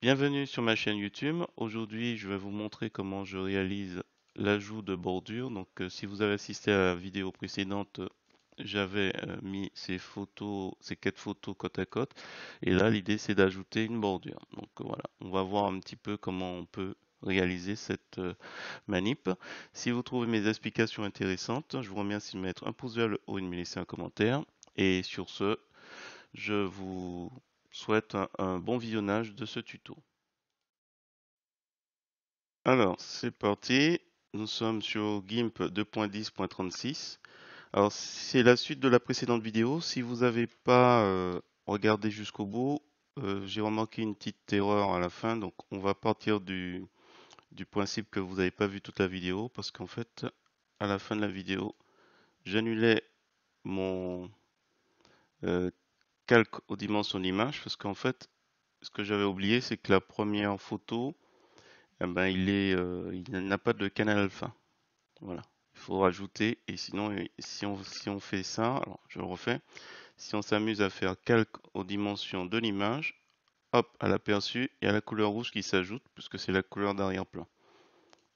Bienvenue sur ma chaîne YouTube. Aujourd'hui, je vais vous montrer comment je réalise l'ajout de bordure. Donc, si vous avez assisté à la vidéo précédente, j'avais mis ces 4 photos côte à côte. Et là, l'idée, c'est d'ajouter une bordure. Donc, voilà, on va voir un petit peu comment on peut réaliser cette manip. Si vous trouvez mes explications intéressantes, je vous remercie de mettre un pouce vers le haut et de me laisser un commentaire. Et sur ce, je vous souhaite un bon visionnage de ce tuto. Alors, c'est parti. Nous sommes sur GIMP 2.10.36. Alors, c'est la suite de la précédente vidéo. Si vous n'avez pas regardé jusqu'au bout, j'ai remarqué une petite erreur à la fin. Donc, on va partir du principe que vous n'avez pas vu toute la vidéo parce qu'en fait, à la fin de la vidéo, j'annulais mon euh, calque aux dimensions d'image parce qu'en fait, ce que j'avais oublié, c'est que la première photo, eh ben, il n'a pas de canal alpha. Voilà. Il faut rajouter, et sinon, si on fait ça, alors je le refais, si on s'amuse à faire calque aux dimensions de l'image, hop, à l'aperçu et à la couleur rouge qui s'ajoute, puisque c'est la couleur d'arrière-plan.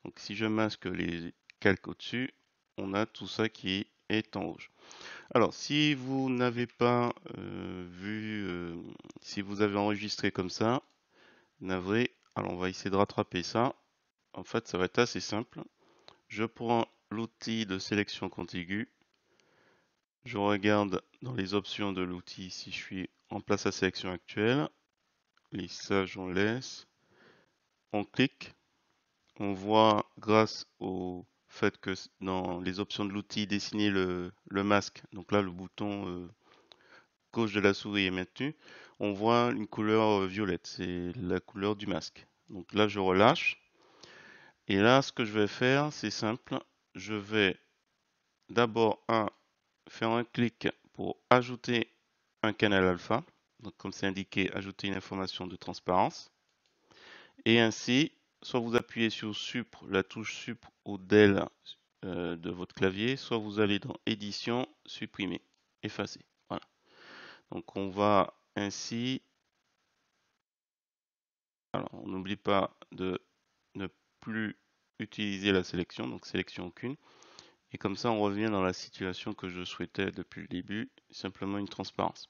Donc si je masque les calques au-dessus, on a tout ça qui est en rouge. Alors, si vous n'avez pas si vous avez enregistré comme ça, navré, alors on va essayer de rattraper ça. En fait, ça va être assez simple. Je prends l'outil de sélection contiguë. Je regarde dans les options de l'outil si je suis en place à sélection actuelle. Lissage, on laisse. On clique. On voit grâce au fait que dans les options de l'outil, dessiner le masque. Donc là, le bouton gauche de la souris est maintenu. On voit une couleur violette. C'est la couleur du masque. Donc là, je relâche. Et là, ce que je vais faire, c'est simple. Je vais d'abord faire un clic pour ajouter un canal alpha. Donc, comme c'est indiqué, ajouter une information de transparence. Et ainsi, soit vous appuyez sur Supr, la touche Supr ou Del de votre clavier, soit vous allez dans Édition, Supprimer, Effacer. Voilà. Donc, on va ainsi. Alors, on n'oublie pas de ne plus utiliser la sélection, donc sélection aucune. Et comme ça, on revient dans la situation que je souhaitais depuis le début, simplement une transparence.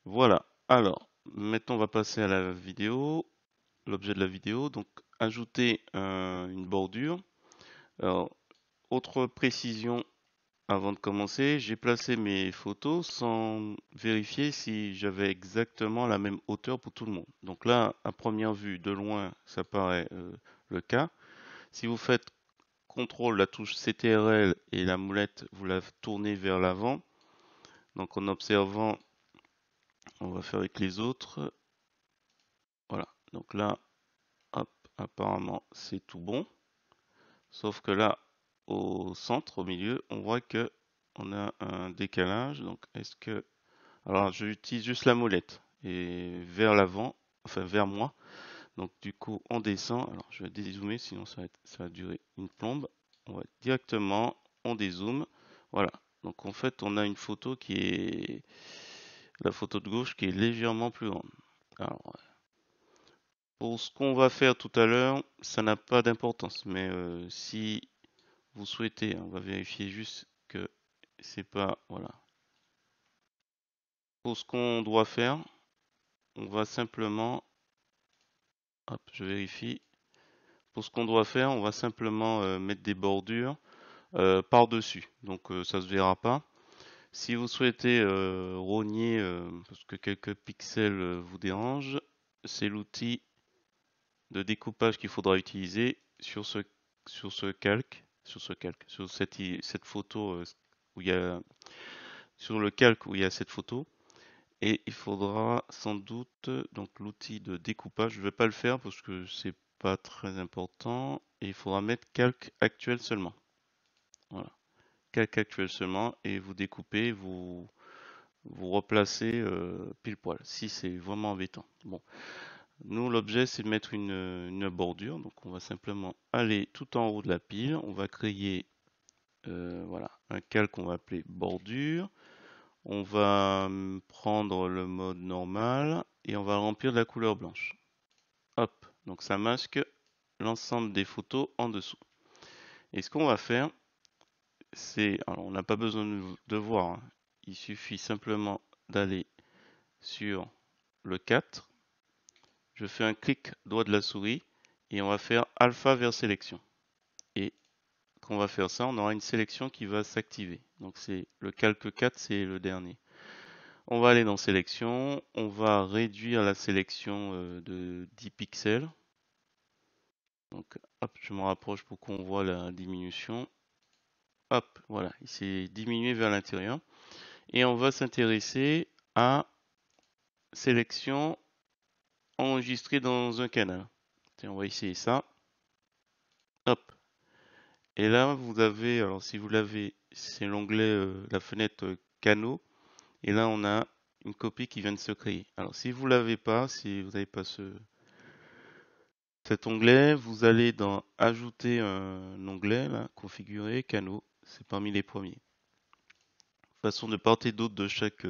Voilà. Alors, maintenant, on va passer à la vidéo, l'objet de la vidéo. Donc, ajouter une bordure. Alors, autre précision avant de commencer, j'ai placé mes photos sans vérifier si j'avais exactement la même hauteur pour tout le monde. Donc là, à première vue, de loin, ça paraît le cas. Si vous faites CTRL, la touche CTRL et la molette, vous la tournez vers l'avant. Donc en observant, on va faire avec les autres. Voilà. Donc là, hop, apparemment, c'est tout bon. Sauf que là, au centre, au milieu, on voit que on a un décalage. Donc est-ce que... Alors j'utilise juste la molette et vers l'avant, enfin vers moi. Donc du coup, on descend. Alors je vais dézoomer, sinon ça va durer une plombe. On va directement, on dézoome. Voilà. Donc en fait, on a une photo qui est la photo de gauche qui est légèrement plus grande. Alors, pour ce qu'on va faire tout à l'heure, ça n'a pas d'importance. Mais si vous souhaitez, on va vérifier juste que c'est pas, voilà. Pour ce qu'on doit faire, on va simplement, hop, je vérifie. Pour ce qu'on doit faire, on va simplement mettre des bordures par-dessus. Donc ça se verra pas. Si vous souhaitez rogner parce que quelques pixels vous dérangent, c'est l'outil de découpage qu'il faudra utiliser sur ce calque, sur cette photo où il y a sur le calque où il y a cette photo. Et il faudra sans doute donc l'outil de découpage. Je ne vais pas le faire parce que c'est pas très important. Et il faudra mettre calque actuel seulement. Voilà. Calque actuel seulement et vous découpez, vous replacez pile poil. Si c'est vraiment embêtant. Bon, nous l'objet c'est de mettre une bordure. Donc on va simplement aller tout en haut de la pile. On va créer voilà un calque qu'on va appeler bordure. On va prendre le mode normal et on va remplir de la couleur blanche. Hop, donc ça masque l'ensemble des photos en dessous. Et ce qu'on va faire, c'est, alors on n'a pas besoin de voir, hein. Il suffit simplement d'aller sur le 4. Je fais un clic droit de la souris et on va faire alpha vers sélection. Et quand on va faire ça, on aura une sélection qui va s'activer. Donc c'est le calque 4, c'est le dernier. On va aller dans sélection, on va réduire la sélection de 10 pixels. Donc hop, je me rapproche pour qu'on voit la diminution. Hop, voilà, il s'est diminué vers l'intérieur. Et on va s'intéresser à sélection enregistrée dans un canal. Tiens, on va essayer ça. Hop. Et là, vous avez, alors si vous l'avez, c'est l'onglet, la fenêtre canaux. Et là, on a une copie qui vient de se créer. Alors si vous l'avez pas, si vous n'avez pas cet onglet, vous allez dans ajouter un onglet, là, configurer canaux. C'est parmi les premiers. De façon de part et d'autre de chaque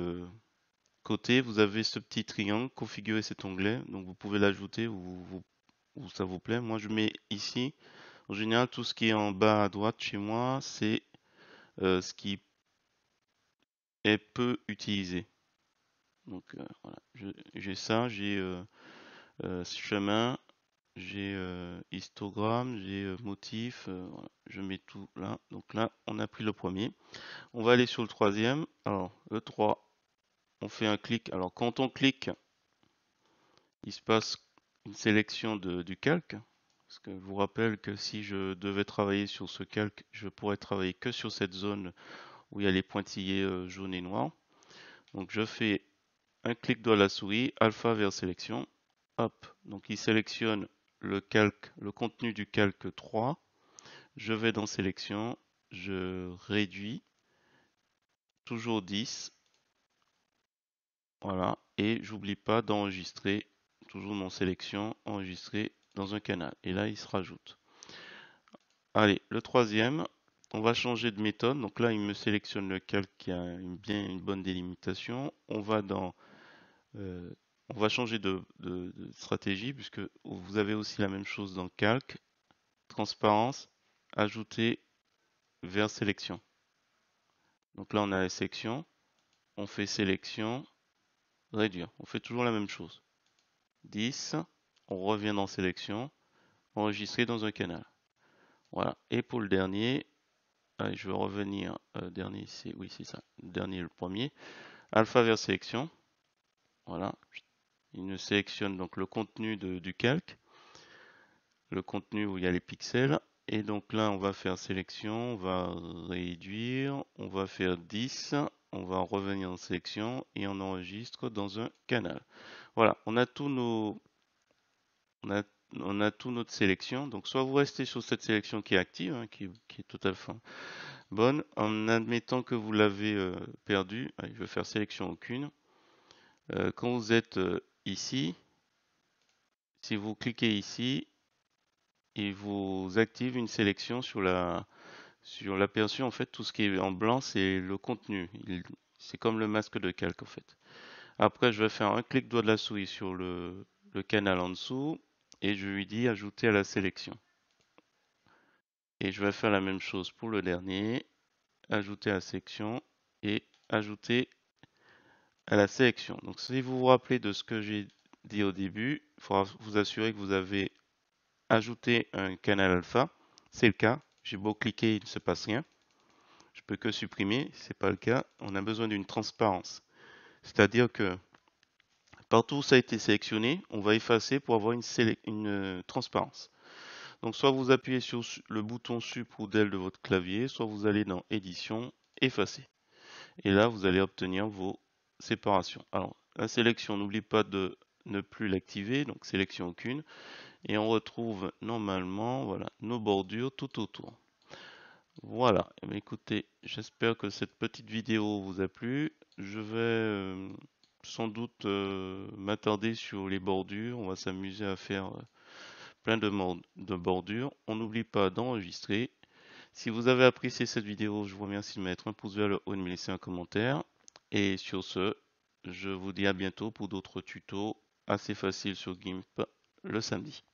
côté, vous avez ce petit triangle, configurer cet onglet. Donc vous pouvez l'ajouter où ça vous plaît. Moi, je mets ici. En général, tout ce qui est en bas à droite chez moi, c'est ce qui est peu utilisé. Donc voilà, j'ai ça, j'ai chemin, j'ai histogramme, j'ai motif. Voilà. Je mets tout là. Donc là, on a pris le premier. On va aller sur le troisième. Alors, le 3, on fait un clic. Alors, quand on clique, il se passe une sélection du calque. Parce que je vous rappelle que si je devais travailler sur ce calque, je pourrais travailler que sur cette zone où il y a les pointillés jaunes et noirs. Donc je fais un clic droit de la souris, alpha vers sélection. Hop, donc il sélectionne le calque, le contenu du calque 3. Je vais dans sélection, je réduis, toujours 10. Voilà, et j'oublie pas d'enregistrer, toujours dans sélection, enregistrer dans un canal. Et là, il se rajoute. Allez, le troisième, on va changer de méthode. Donc là, il me sélectionne le calque qui a bien une bonne délimitation. On va dans, on va changer de stratégie puisque vous avez aussi la même chose dans le calque. Transparence, ajouter vers sélection. Donc là, on a la sélection. On fait sélection, réduire. On fait toujours la même chose. 10, on revient dans sélection, enregistrer dans un canal. Voilà. Et pour le dernier, allez, je vais revenir. Dernier, c'est oui, c'est ça. Le dernier, le premier. Alpha vers sélection. Voilà. Il nous sélectionne donc le contenu du calque, le contenu où il y a les pixels. Et donc là, on va faire sélection, on va réduire, on va faire 10, on va revenir en sélection et on enregistre dans un canal. Voilà, on a tous nos, on a tout notre sélection. Donc soit vous restez sur cette sélection qui est active, hein, qui est totalement bonne, en admettant que vous l'avez perdu. Allez, je vais faire sélection aucune. Quand vous êtes ici, si vous cliquez ici, il vous active une sélection sur l'aperçu. En fait, tout ce qui est en blanc, c'est le contenu. C'est comme le masque de calque en fait. Après, je vais faire un clic droit de la souris sur le canal en dessous et je lui dis ajouter à la sélection. Et je vais faire la même chose pour le dernier, ajouter à la sélection et ajouter à la sélection. Donc si vous vous rappelez de ce que j'ai dit au début, il faudra vous assurer que vous avez ajouté un canal alpha. C'est le cas. J'ai beau cliquer, il ne se passe rien. Je peux que supprimer, c'est pas le cas. On a besoin d'une transparence. C'est-à-dire que partout où ça a été sélectionné, on va effacer pour avoir une transparence. Donc soit vous appuyez sur le bouton Sup ou Del de votre clavier, soit vous allez dans Édition, Effacer. Et là, vous allez obtenir vos séparations. Alors, la sélection, n'oublie pas de ne plus l'activer, donc sélection aucune. Et on retrouve normalement, voilà, nos bordures tout autour. Voilà, écoutez, j'espère que cette petite vidéo vous a plu. Je vais sans doute m'attarder sur les bordures. On va s'amuser à faire plein de bordures. On n'oublie pas d'enregistrer. Si vous avez apprécié cette vidéo, je vous remercie de mettre un pouce vers le haut et de me laisser un commentaire. Et sur ce, je vous dis à bientôt pour d'autres tutos assez faciles sur GIMP. le samedi.